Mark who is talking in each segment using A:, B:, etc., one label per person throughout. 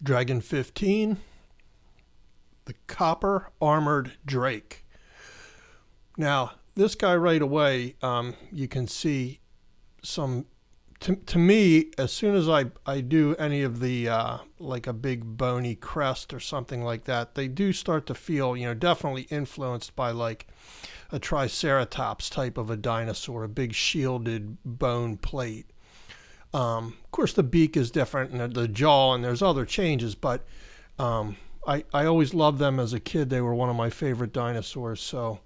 A: Dragon 15, the Copper Armored Drake. Now, this guy right away, you can see some, to me, as soon as I do any of the, like a big bony crest or something like that, they do start to feel, definitely influenced by like a triceratops type of a dinosaur, a big shielded bone plate. Of course, the beak is different and the jaw, and there's other changes, but I always loved them as a kid. They were one of my favorite dinosaurs. So,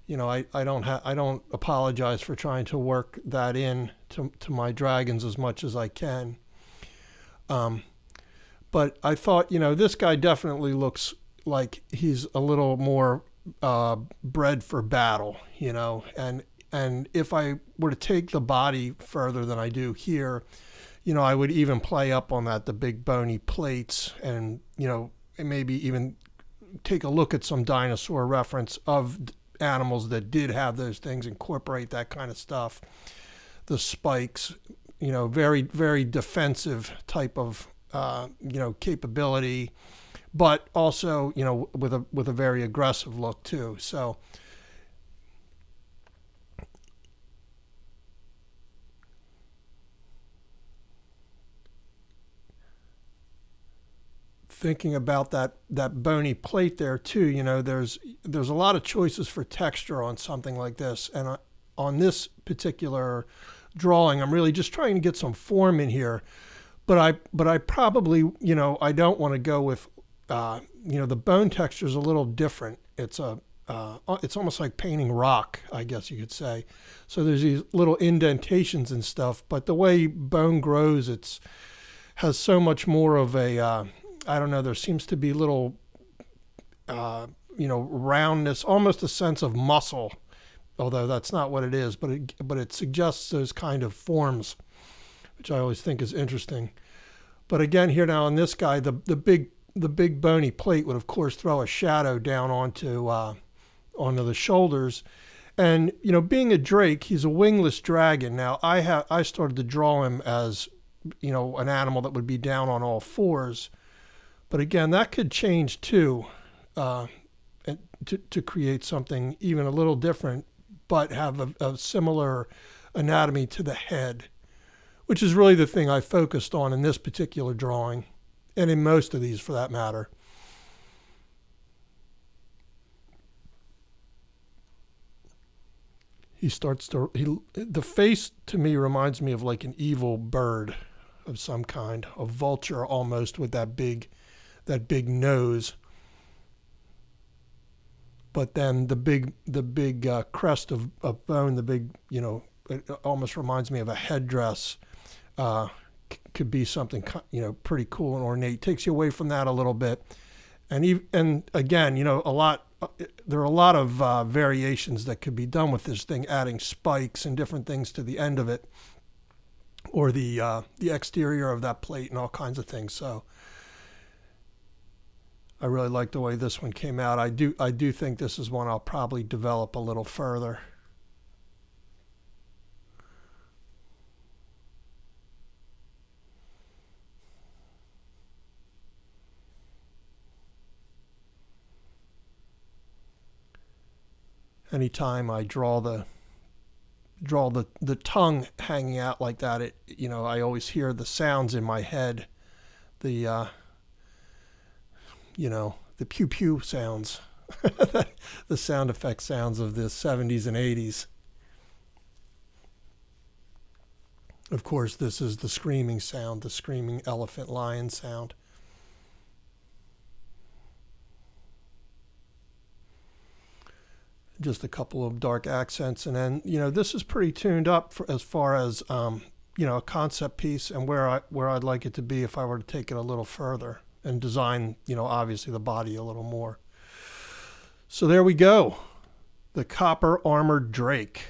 A: I don't apologize for trying to work that in to my dragons as much as I can. But I thought, this guy definitely looks like he's a little more bred for battle, and if I were to take the body further than I do here, I would even play up on that, the big bony plates, and, and maybe even take a look at some dinosaur reference of animals that did have those things, incorporate that kind of stuff. The spikes, very, very defensive type of, capability, but also, with a very aggressive look too. So, thinking about that bony plate there too, there's a lot of choices for texture on something like this, and on this particular drawing, I'm really just trying to get some form in here. But I probably, I don't want to go with, the bone texture is a little different. It's almost like painting rock, I guess you could say. So there's these little indentations and stuff, but the way bone grows, has so much more of a, I don't know, there seems to be little, roundness, almost a sense of muscle, although that's not what it is, but it suggests those kind of forms, which I always think is interesting. But again, here now on this guy, the big bony plate would of course throw a shadow down onto the shoulders. And, being a drake, he's a wingless dragon. Now I started to draw him as, an animal that would be down on all fours. But again, that could change too, to create something even a little different, but have a similar anatomy to the head, which is really the thing I focused on in this particular drawing, and in most of these for that matter. The face to me reminds me of like an evil bird of some kind, a vulture almost, with that big nose. But then the big crest of bone, the big, it almost reminds me of a headdress. Could be something, pretty cool and ornate. Takes you away from that a little bit. And again, there are a lot of variations that could be done with this thing, adding spikes and different things to the end of it, or the exterior of that plate and all kinds of things. So I really like the way this one came out. I do think this is one I'll probably develop a little further. Anytime I draw the tongue hanging out like that, I always hear the sounds in my head, the pew pew sounds, the sound effect sounds of the 70s and 80s. Of course, this is the screaming sound, the screaming elephant lion sound. Just a couple of dark accents, and then this is pretty tuned up as far as a concept piece and where I'd like it to be if I were to take it a little further and design obviously the body a little more. So there we go, the Copper Armored Drake.